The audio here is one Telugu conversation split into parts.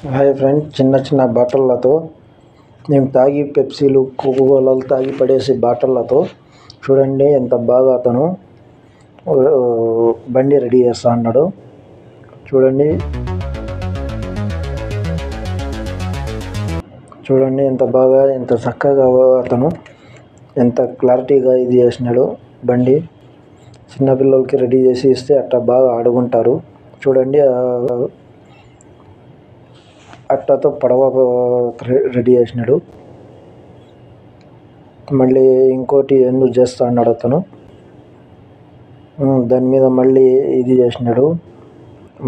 హాయ్ ఫ్రెండ్స్, చిన్న చిన్న బాటిళ్ళతో మేము తాగి పెప్సీలు కోకోకోలాలు తాగి పడేసి బాటిళ్ళతో చూడండి ఎంత బాగా అతను బండి రెడీ చేస్తా అన్నాడు. చూడండి ఎంత బాగా ఎంత చక్కగా అతను ఎంత క్లారిటీగా ఇది చేసినాడు. బండి చిన్నపిల్లలకి రెడీ చేసి ఇస్తే అట్టా బాగా ఆడుకుంటారు. చూడండి అట్టతో పడవ రెడీ చేసినాడు. మళ్ళీ ఇంకోటి ఎందుకు చేస్తా అన్నాడు అతను. దాని మీద మళ్ళీ ఇది చేసినాడు.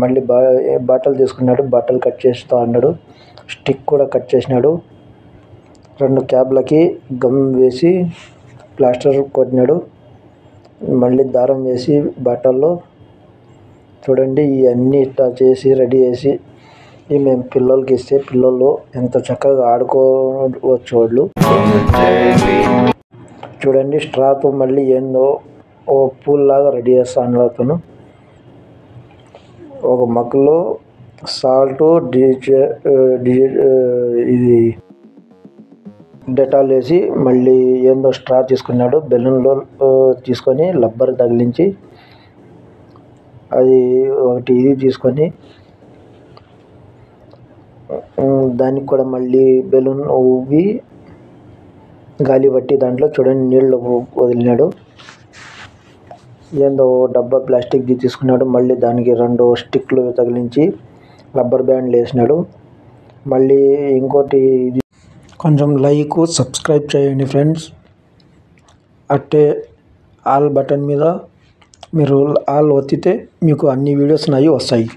మళ్ళీ బాటిల్ తీసుకున్నాడు, బాటిల్ కట్ చేస్తా అన్నాడు. స్టిక్ కూడా కట్ చేసినాడు. 2 క్యాబ్లకి గమ్ వేసి ప్లాస్టర్ కొట్టినాడు. మళ్ళీ దారం వేసి బాటిల్లో చూడండి ఇవన్నీ ఇట్లా చేసి రెడీ చేసి మేము పిల్లలకి ఇస్తే పిల్లలు ఎంత చక్కగా ఆడుకోవచ్చు. వాళ్ళు చూడండి స్ట్రాతో మళ్ళీ ఏందో ఓ పూల్ లాగా రెడీ చేస్తా అన్నాడు అతను. ఒక మగ్గులో సాల్ట్ ఇది డెటాల్ వేసి మళ్ళీ ఏందో స్ట్రా తీసుకున్నాడు. బెలూన్లో తీసుకొని రబ్బర్ తగిలించి అది ఒకటి ఇది తీసుకొని దానికి కూడా మళ్ళీ బెలూన్ ఊవి గాలి పట్టి దాంట్లో చూడండి నీళ్ళు వదిలినాడు. ఏందో డబ్బా ప్లాస్టిక్ది తీసుకున్నాడు. మళ్ళీ దానికి 2 స్టిక్లు తగిలించి రబ్బర్ బ్యాండ్లు వేసినాడు. మళ్ళీ ఇంకోటి ఇది కొంచెం లైక్ సబ్స్క్రైబ్ చేయండి ఫ్రెండ్స్. అట్టే ఆల్ బటన్ మీద మీరు ఆల్ ఒత్తితే మీకు అన్ని వీడియోస్ నాయి వస్తాయి.